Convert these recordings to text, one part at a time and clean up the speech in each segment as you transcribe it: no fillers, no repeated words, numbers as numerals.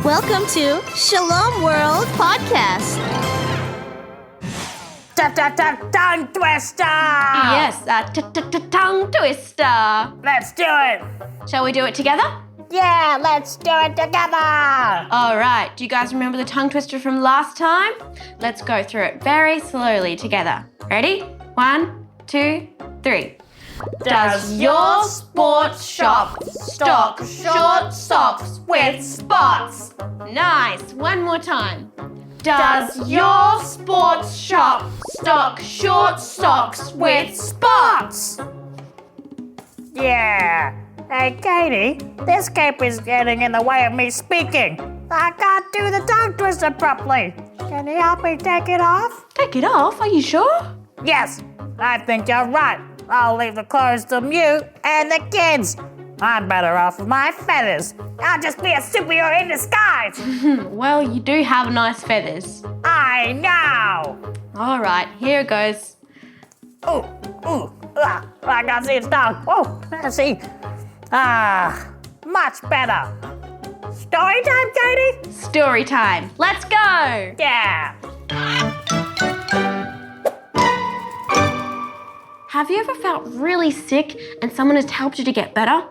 Welcome to Shalom World Podcast. Tongue twister! Yes, tongue twister. Let's do it! Shall we do it together? Yeah, let's do it together! All right, do you guys remember the tongue twister from last time? Let's go through it very slowly together. Ready? 1, 2, 3. Does your sports shop stock short socks with spots? Nice. One more time. Does your sports shop stock short socks with spots? Yeah. Hey, Katie, this cape is getting in the way of me speaking. I can't do the tongue twister properly. Can you help me take it off? Take it off? Are you sure? Yes, I think you're right. I'll leave the clothes to you and the kids. I'm better off with my feathers. I'll just be a superhero in disguise. Well, you do have nice feathers. I know. All right, here it goes. I can see its tongue. Oh, let's see. Much better. Story time, Katie? Story time. Let's go. Yeah. Have you ever felt really sick and someone has helped you to get better?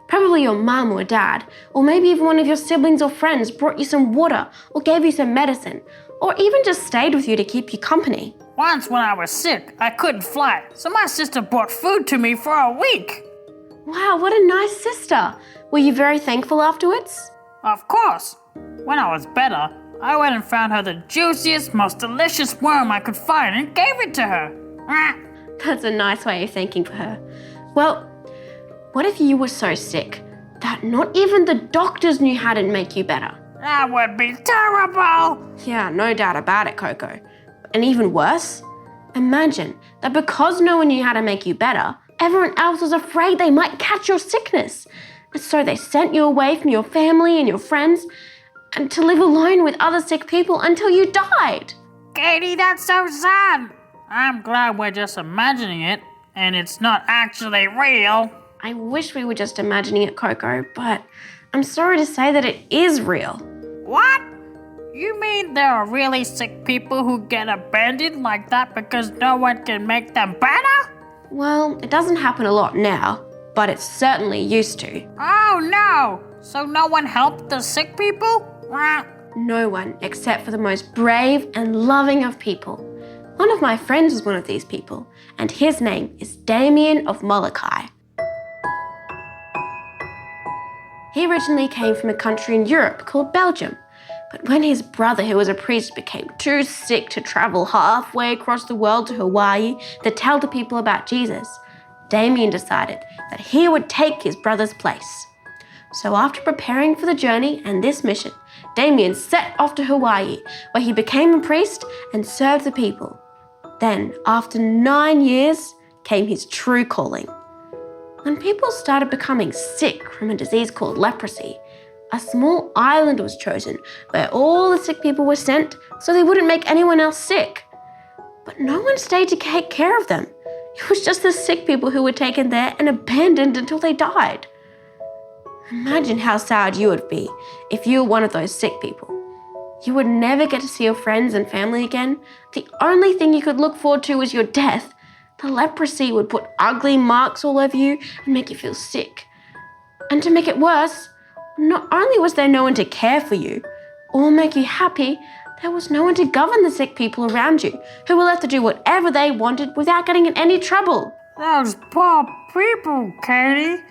Probably your mum or dad, or maybe even one of your siblings or friends brought you some water or gave you some medicine, or even just stayed with you to keep you company. Once when I was sick, I couldn't fly, so my sister brought food to me for a week. Wow, what a nice sister. Were you very thankful afterwards? Of course. When I was better, I went and found her the juiciest, most delicious worm I could find and gave it to her. That's a nice way of thanking for her. Well, what if you were so sick that not even the doctors knew how to make you better? That would be terrible. Yeah, no doubt about it, Koco. And even worse, imagine that because no one knew how to make you better, everyone else was afraid they might catch your sickness. And so they sent you away from your family and your friends and to live alone with other sick people until you died. Katie, that's so sad. I'm glad we're just imagining it and it's not actually real. I wish we were just imagining it, Koco, but I'm sorry to say that it is real. What? You mean there are really sick people who get abandoned like that because no one can make them better? Well, it doesn't happen a lot now, but it certainly used to. Oh no! So no one helped the sick people? No one except for the most brave and loving of people. One of my friends was one of these people, and his name is Damien of Molokai. He originally came from a country in Europe called Belgium, but when his brother, who was a priest, became too sick to travel halfway across the world to Hawaii to tell the people about Jesus, Damien decided that he would take his brother's place. So after preparing for the journey and this mission, Damien set off to Hawaii, where he became a priest and served the people. Then, after 9 years, came his true calling. When people started becoming sick from a disease called leprosy, a small island was chosen where all the sick people were sent so they wouldn't make anyone else sick. But no one stayed to take care of them. It was just the sick people who were taken there and abandoned until they died. Imagine how sad you would be if you were one of those sick people. You would never get to see your friends and family again. The only thing you could look forward to was your death. The leprosy would put ugly marks all over you and make you feel sick. And to make it worse, not only was there no one to care for you or make you happy, there was no one to govern the sick people around you who were left to do whatever they wanted without getting in any trouble. Those poor people, Katie.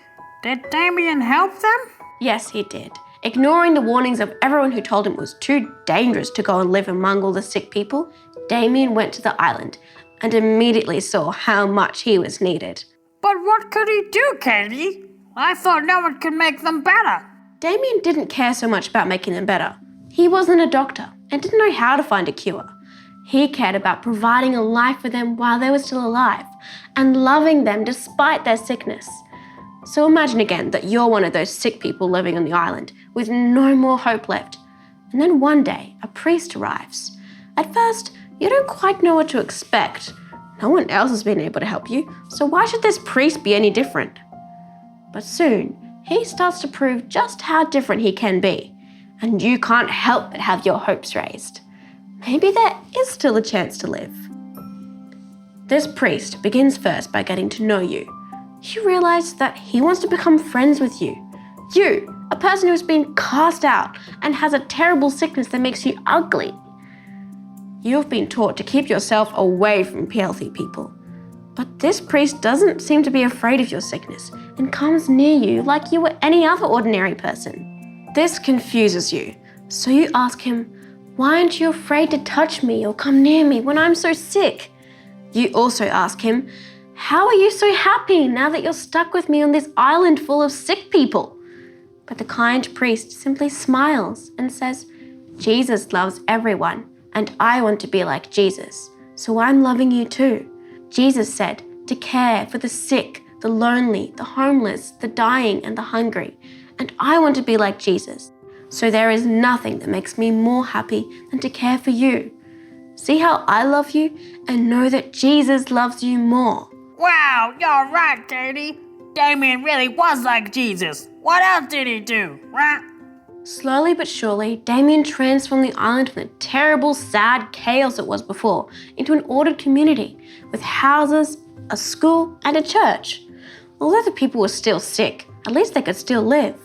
Did Damien help them? Yes, he did. Ignoring the warnings of everyone who told him it was too dangerous to go and live among all the sick people, Damien went to the island and immediately saw how much he was needed. But what could he do, Katie? I thought no one could make them better. Damien didn't care so much about making them better. He wasn't a doctor and didn't know how to find a cure. He cared about providing a life for them while they were still alive and loving them despite their sickness. So imagine again that you're one of those sick people living on the island with no more hope left. And then one day, a priest arrives. At first, you don't quite know what to expect. No one else has been able to help you, so why should this priest be any different? But soon, he starts to prove just how different he can be. and you can't help but have your hopes raised. Maybe there is still a chance to live. This priest begins first by getting to know you. You realize that he wants to become friends with you. You, a person who has been cast out and has a terrible sickness that makes you ugly. You've been taught to keep yourself away from healthy people. But this priest doesn't seem to be afraid of your sickness and comes near you like you were any other ordinary person. This confuses you, so you ask him, "Why aren't you afraid to touch me or come near me when I'm so sick?" You also ask him, "How are you so happy now that you're stuck with me on this island full of sick people?" But the kind priest simply smiles and says, "Jesus loves everyone, and I want to be like Jesus, so I'm loving you too." Jesus said to care for the sick, the lonely, the homeless, the dying, and the hungry, and I want to be like Jesus. So there is nothing that makes me more happy than to care for you. See how I love you and know that Jesus loves you more. Wow, you're right, Katie. Damien really was like Jesus. What else did he do? Slowly but surely, Damien transformed the island from the terrible, sad chaos it was before into an ordered community with houses, a school, and a church. Although the people were still sick, at least they could still live,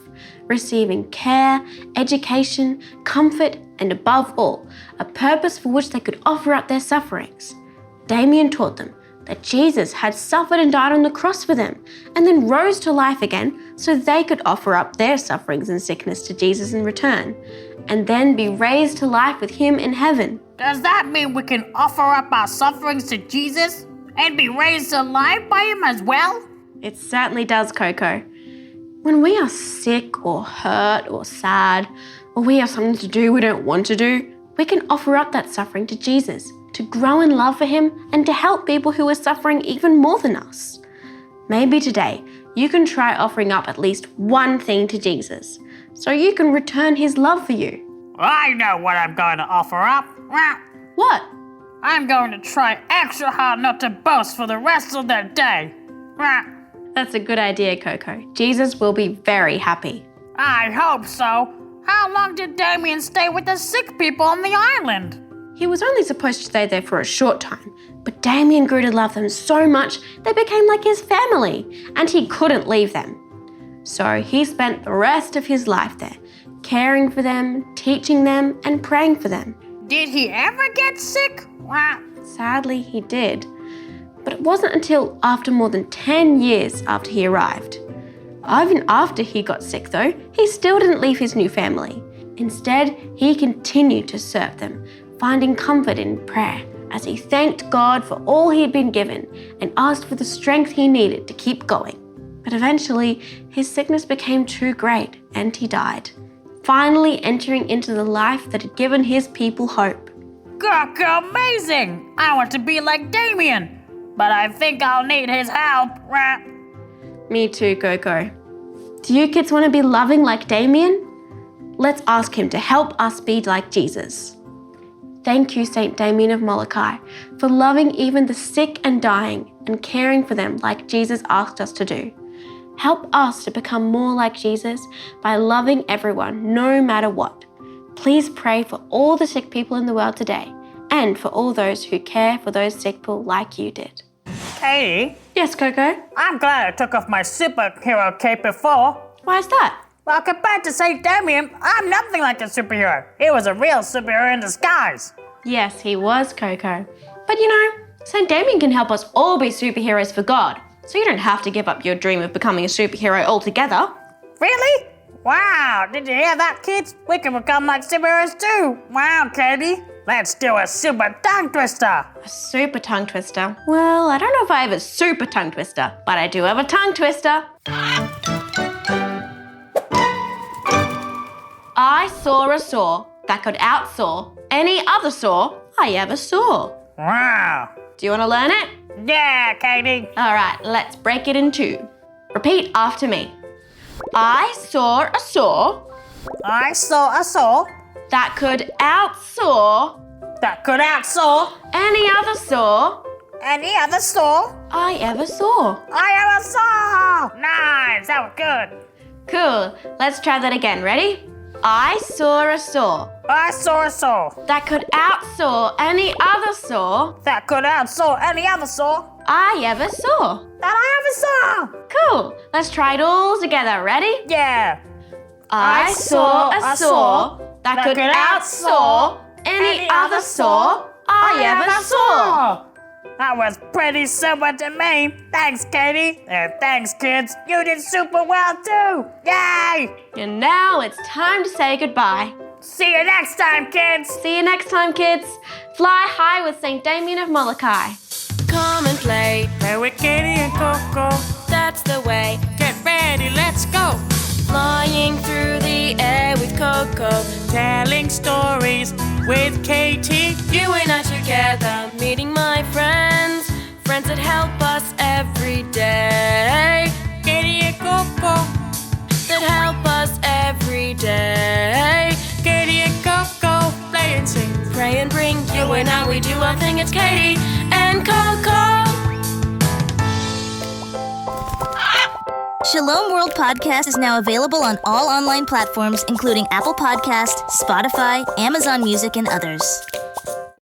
receiving care, education, comfort, and above all, a purpose for which they could offer up their sufferings. Damien taught them that Jesus had suffered and died on the cross for them and then rose to life again so they could offer up their sufferings and sickness to Jesus in return and then be raised to life with him in heaven. Does that mean we can offer up our sufferings to Jesus and be raised to life by him as well? It certainly does, Koco. When we are sick or hurt or sad, or we have something to do we don't want to do, we can offer up that suffering to Jesus to grow in love for him and to help people who are suffering even more than us. Maybe today you can try offering up at least one thing to Jesus so you can return his love for you. I know what I'm going to offer up. What? I'm going to try extra hard not to boast for the rest of the day. That's a good idea, Koco. Jesus will be very happy. I hope so. How long did Damien stay with the sick people on the island? He was only supposed to stay there for a short time, but Damien grew to love them so much they became like his family, and he couldn't leave them. So he spent the rest of his life there, caring for them, teaching them, and praying for them. Did he ever get sick? Sadly, he did. But it wasn't until after more than 10 years after he arrived. Even after he got sick, though, he still didn't leave his new family. Instead, he continued to serve them, finding comfort in prayer as he thanked God for all he had been given and asked for the strength he needed to keep going. But eventually, his sickness became too great and he died, finally entering into the life that had given his people hope. Koco, amazing! I want to be like Damien, but I think I'll need his help. Me too, Koco. Do you kids want to be loving like Damien? Let's ask him to help us be like Jesus. Thank you, Saint Damien of Molokai, for loving even the sick and dying and caring for them like Jesus asked us to do. Help us to become more like Jesus by loving everyone, no matter what. Please pray for all the sick people in the world today and for all those who care for those sick people like you did. Katie? Yes, Koco? I'm glad I took off my superhero cape before. Why is that? Well, compared to St. Damien, I'm nothing like a superhero. He was a real superhero in disguise. Yes, he was, Koco. But you know, St. Damien can help us all be superheroes for God, so you don't have to give up your dream of becoming a superhero altogether. Really? Wow, did you hear that, kids? We can become like superheroes too. Wow, Katie. Let's do a super tongue twister. A super tongue twister? Well, I don't know if I have a super tongue twister, but I do have a tongue twister. I saw a saw that could outsaw any other saw I ever saw. Wow. Do you want to learn it? Yeah, Katie. All right, let's break it in two. Repeat after me. I saw a saw I saw a saw that could outsaw any other saw any other saw I ever saw. I ever saw. Nice, that was good. Cool. Let's try that again. Ready? I saw a saw I saw a saw that could outsaw any other saw that could outsaw any other saw I ever saw. that I ever saw. Cool. Let's try it all together. Ready? Yeah. I saw a saw that could outsaw any other saw I ever saw. That was pretty simple to me. Thanks, Katie. And thanks, kids. You did super well, too. Yay! And now it's time to say goodbye. See you next time, kids. See you next time, kids. Fly high with St. Damien of Molokai. Come and play. Play with Katie and Coco. That's the way. Get ready, let's go. Flying through the air with Koco. Telling stories with Katie. You and I together, meeting my friends. Friends that help us every day. Katie and Coco. That help us every day. Katie and Coco. Play and sing. Pray and bring you and I, we do our thing. It's Katie and Coco. Shalom World Podcast is now available on all online platforms, including Apple Podcast, Spotify, Amazon Music, and others.